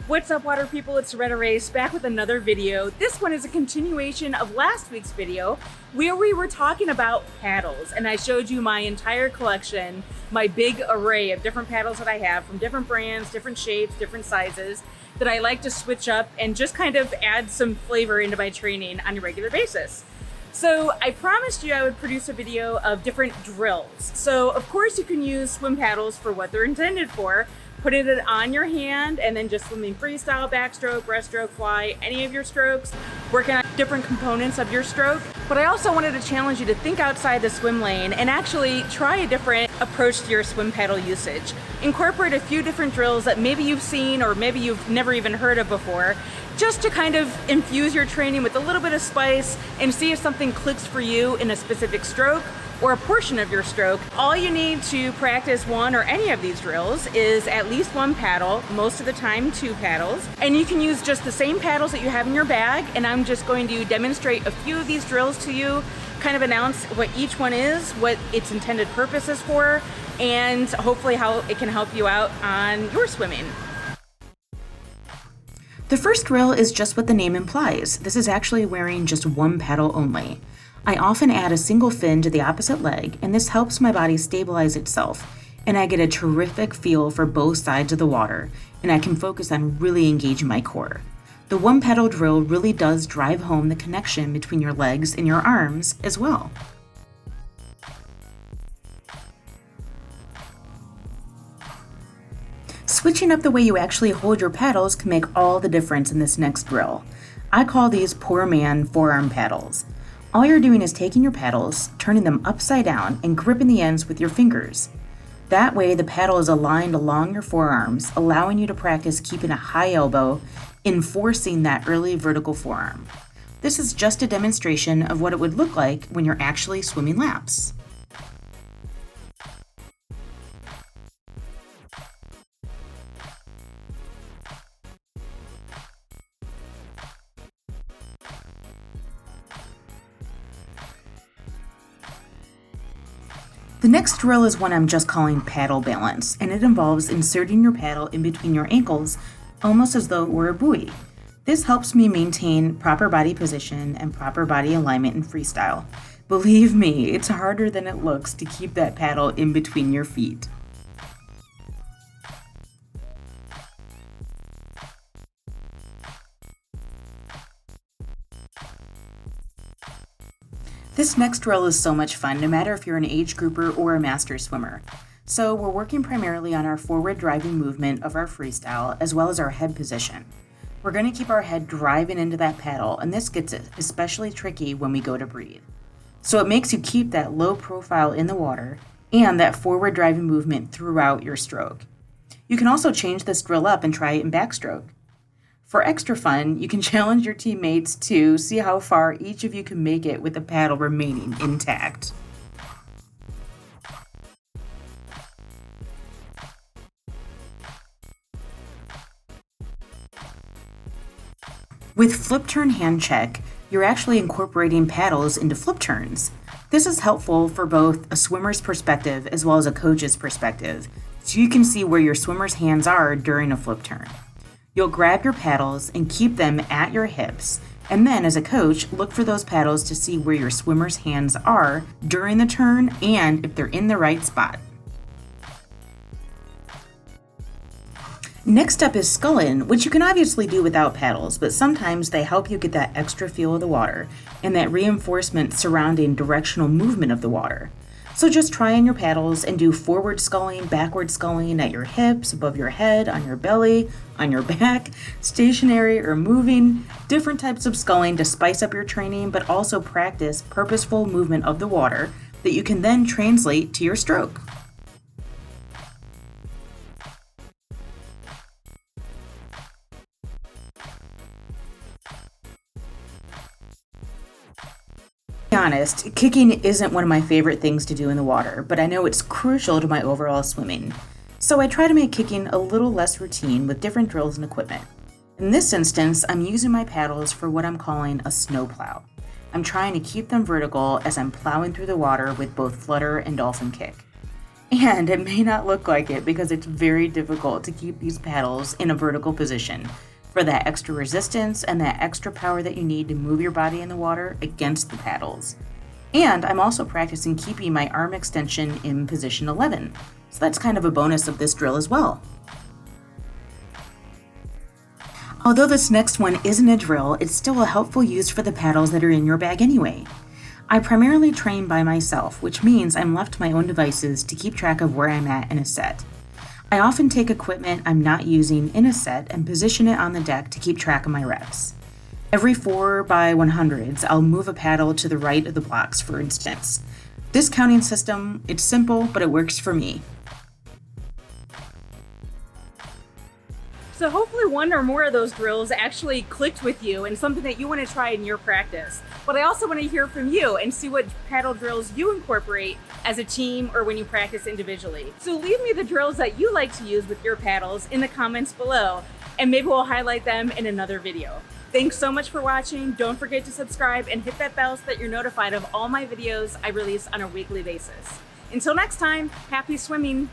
What's up, water people? It's Retta back with another video. This one is a continuation of last week's video where we were talking about paddles, and I showed you my entire collection, my big array of different paddles that I have from different brands, different shapes, different sizes that I like to switch up and just kind of add some flavor into my training on a regular basis. So I promised you I would produce a video of different drills. So of course you can use swim paddles for what they're intended for, putting it on your hand and then just swimming freestyle, backstroke, breaststroke, fly, any of your strokes, working on different components of your stroke. But I also wanted to challenge you to think outside the swim lane and actually try a different approach to your swim paddle usage. Incorporate a few different drills that maybe you've seen or maybe you've never even heard of before, just to kind of infuse your training with a little bit of spice and see if something clicks for you in a specific stroke or a portion of your stroke. All you need to practice one or any of these drills is at least one paddle, most of the time 2 paddles. And you can use just the same paddles that you have in your bag, and I'm just going to demonstrate a few of these drills to you, kind of announce what each one is, what its intended purpose is for, and hopefully how it can help you out on your swimming. The first drill is just what the name implies. This is actually wearing just one paddle only. I often add a single fin to the opposite leg, and this helps my body stabilize itself, and I get a terrific feel for both sides of the water, and I can focus on really engaging my core. The one paddle drill really does drive home the connection between your legs and your arms as well. Switching up the way you actually hold your paddles can make all the difference in this next drill. I call these poor man forearm paddles. All you're doing is taking your paddles, turning them upside down, and gripping the ends with your fingers. That way the paddle is aligned along your forearms, allowing you to practice keeping a high elbow, enforcing that early vertical forearm. This is just a demonstration of what it would look like when you're actually swimming laps. The next drill is one I'm just calling paddle balance, and it involves inserting your paddle in between your ankles, almost as though it were a buoy. This helps me maintain proper body position and proper body alignment in freestyle. Believe me, it's harder than it looks to keep that paddle in between your feet. This next drill is so much fun, no matter if you're an age grouper or a master swimmer. So we're working primarily on our forward driving movement of our freestyle, as well as our head position. We're going to keep our head driving into that paddle, and this gets especially tricky when we go to breathe. So it makes you keep that low profile in the water and that forward driving movement throughout your stroke. You can also change this drill up and try it in backstroke. For extra fun, you can challenge your teammates to see how far each of you can make it with the paddle remaining intact. With flip turn hand check, you're actually incorporating paddles into flip turns. This is helpful for both a swimmer's perspective as well as a coach's perspective, so you can see where your swimmer's hands are during a flip turn. You'll grab your paddles and keep them at your hips, and then as a coach, look for those paddles to see where your swimmer's hands are during the turn and if they're in the right spot. Next up is sculling, which you can obviously do without paddles, but sometimes they help you get that extra feel of the water and that reinforcement surrounding directional movement of the water. So just try on your paddles and do forward sculling, backward sculling at your hips, above your head, on your belly, on your back, stationary or moving, different types of sculling to spice up your training, but also practice purposeful movement of the water that you can then translate to your stroke. To be honest, kicking isn't one of my favorite things to do in the water, but I know it's crucial to my overall swimming. So I try to make kicking a little less routine with different drills and equipment. In this instance, I'm using my paddles for what I'm calling a snowplow. I'm trying to keep them vertical as I'm plowing through the water with both flutter and dolphin kick. And it may not look like it because it's very difficult to keep these paddles in a vertical position for that extra resistance and that extra power that you need to move your body in the water against the paddles. And I'm also practicing keeping my arm extension in position 11. So that's kind of a bonus of this drill as well. Although this next one isn't a drill, it's still a helpful use for the paddles that are in your bag anyway. I primarily train by myself, which means I'm left my own devices to keep track of where I'm at in a set. I often take equipment I'm not using in a set and position it on the deck to keep track of my reps. Every 4x100s, I'll move a paddle to the right of the blocks, for instance. This counting system, it's simple, but it works for me. So hopefully one or more of those drills actually clicked with you and something that you want to try in your practice. But I also want to hear from you and see what paddle drills you incorporate as a team or when you practice individually. So leave me the drills that you like to use with your paddles in the comments below, and maybe we'll highlight them in another video. Thanks so much for watching. Don't forget to subscribe and hit that bell so that you're notified of all my videos I release on a weekly basis. Until next time, happy swimming.